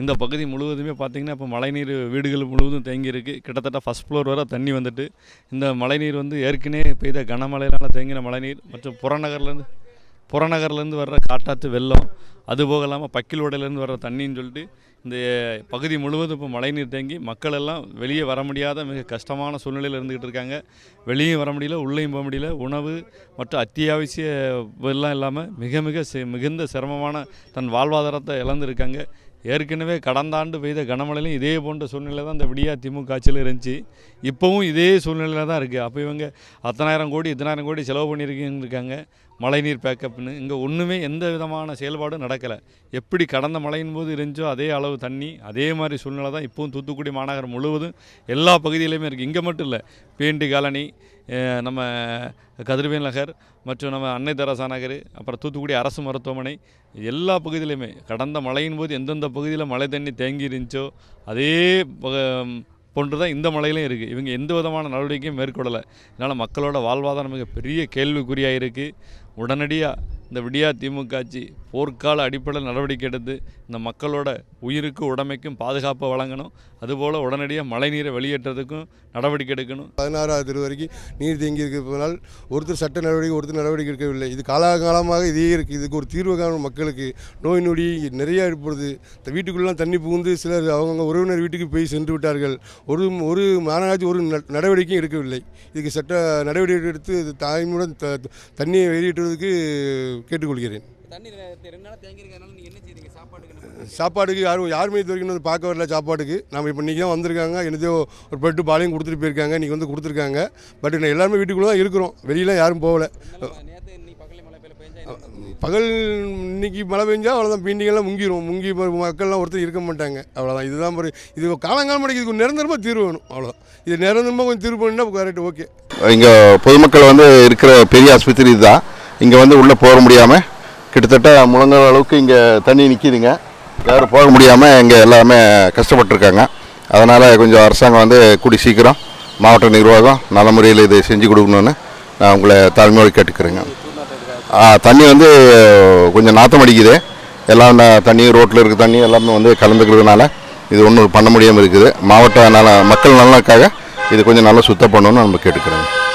இந்த பகுதி முழுவதுமே பார்த்திங்கன்னா இப்போ மழைநீர் வீடுகள் முழுவதும் தேங்கி இருக்குது. கிட்டத்தட்ட ஃபஸ்ட் ஃப்ளோர் வரை தண்ணி வந்துட்டு இந்த மழைநீர் வந்து ஏற்கனவே பெய்த கனமழையினால் தேங்கின மழைநீர் மற்றும் புறநகர்லேருந்து வர்ற காட்டாற்று வெள்ளம் அதுபோக இல்லாமல் பக்கிலோடையிலேருந்து வர்ற தண்ணின்னு சொல்லிட்டு இந்த பகுதி முழுவதும் இப்போ மழைநீர் தேங்கி மக்கள் எல்லாம் வெளியே வர முடியாத மிக கஷ்டமான சூழ்நிலையில் இருந்துக்கிட்டு இருக்காங்க. வெளியும் வர முடியல, உள்ளேயும் போக முடியல. உணவு மற்றும் அத்தியாவசிய எல்லாம் இல்லாமல் மிகுந்த சிரமமான தன் வாழ்வாதாரத்தை இழந்திருக்காங்க. ஏற்கனவே கடந்த ஆண்டு பெய்த கனமழையிலும் இதே போன்ற சூழ்நிலை தான் இந்த விடியா திமுக ஆட்சியில் இருந்துச்சு. இப்போவும் இதே சூழ்நிலையில் தான் இருக்குது. அப்போ இவங்க 10,000 கோடி செலவு பண்ணியிருக்காங்க மழைநீர் பேக்கப்னு. இங்கே ஒன்றுமே எந்த விதமான செயல்பாடும் நடக்கலை. எப்படி கடந்த மழையின் போது இருந்துச்சோ அதே அளவு தண்ணி அதே மாதிரி சூழ்நிலை தான் இப்போவும் தூத்துக்குடி மாநகரம் முழுவதும் எல்லா பகுதியிலையுமே இருக்குது. இங்கே மட்டும் இல்லை, பிஎன்டி காலனி, நம்ம கதிர்வேல் நகர் மற்றும் நம்ம அன்னை தெரசா நகர், அப்புறம் தூத்துக்குடி அரசு மருத்துவமனை, எல்லா பகுதியிலையுமே கடந்த மழையின் போது எந்தெந்த பகுதியில் மழை தண்ணி தேங்கி இருந்துச்சோ அதே போன்று தான் இந்த மழையிலையும் இருக்குது. இவங்க எந்த விதமான நடவடிக்கையும் மேற்கொள்ளலை. இதனால் மக்களோட வாழ்வாதாரம் மிக பெரிய கேள்விக்குறியாக இருக்குது. உடனடியாக இந்த விடியா திமுக ஆட்சி போர்க்கால அடிப்படையில் நடவடிக்கை எடுத்து இந்த மக்களோட உயிருக்கு உடைமைக்கும் பாதுகாப்பை வழங்கணும். அதுபோல் உடனடியாக மழை நீரை வெளியேற்றதுக்கும் நடவடிக்கை எடுக்கணும். 16வது தெரு வரைக்கும் நீர் தேங்கி இருப்பதனால் ஒருத்தர் சட்ட நடவடிக்கை ஒருத்தர் நடவடிக்கை எடுக்கவில்லை. இது காலகாலமாக இதே இருக்குது. இதுக்கு ஒரு தீர்வு காணும். மக்களுக்கு நோய் நொடி நிறையா ஏற்படுது. இந்த வீட்டுக்குள்ளெலாம் தண்ணி புகுந்து சிலர் அவங்க உறவினர் வீட்டுக்கு போய் சென்று விட்டார்கள். ஒரு மாநகராட்சி ஒரு நடவடிக்கையும் எடுக்கவில்லை. இதுக்கு சட்ட நடவடிக்கை எடுத்து தாய்மையுடன் தண்ணியை வெளியேற்றுவதற்கு கேட்டுக்கொள்கிறேன். சாப்பாடுக்கு யாருமே இது வரைக்கும் வந்து பார்க்க வரல. சாப்பாடுக்கு நம்ம இப்போ இன்றைக்கி தான் வந்திருக்காங்க. எனதோ ஒரு பெட்டு பாலையும் கொடுத்துட்டு போயிருக்காங்க. இன்றைக்கி வந்து கொடுத்துருக்காங்க. பட் எல்லாருமே வீட்டுக்குள்ளே தான் இருக்கிறோம். வெளியெலாம் யாரும் போகலை. பகல் இன்னைக்கு மழை பெஞ்சா அவ்வளோதான், பெயிண்டிங்கெல்லாம் முங்கி மக்கள்லாம் ஒருத்தர் இருக்க மாட்டாங்க. அவ்வளோதான். இதுதான் இது காலங்காலமாக இதுக்கு நிரந்தரமாக தீர்வு வேணும். அவ்வளோதான். இது நிரந்தரமாக கொஞ்சம் தீர்வு பண்ணினா கரெக்ட். ஓகே. இங்கே பொதுமக்கள் வந்து இருக்கிற பெரிய ஆஸ்பத்திரி இதுதான். இங்கே வந்து உள்ளே போக முடியாமல் கிட்டத்தட்ட முழங்கால் அளவுக்கு இங்கே தண்ணி நிற்கிதுங்க. யாரும் போக முடியாமல் இங்கே எல்லாமே கஷ்டப்பட்டுருக்காங்க. அதனால் கொஞ்சம் அரசாங்கம் வந்து கூடி சீக்கிரம் மாவட்ட நிர்வாகம் நல்ல முறையில் இதை செஞ்சு கொடுக்கணுன்னு நான் உங்களை தாழ்மையோடு கேட்டுக்கிறேங்க. தண்ணி வந்து கொஞ்சம் நாற்றம் அடிக்குது. எல்லாம் தண்ணி ரோட்டில் இருக்க தண்ணி எல்லாமே வந்து கலந்துக்கிறதுனால இது ஒன்றும் பண்ண முடியாமல் இருக்குது. மாவட்ட மக்கள் நலனுக்காக இது கொஞ்சம் நல்லா சுத்தம் பண்ணணும்னு நம்ம கேட்டுக்கிறோங்க.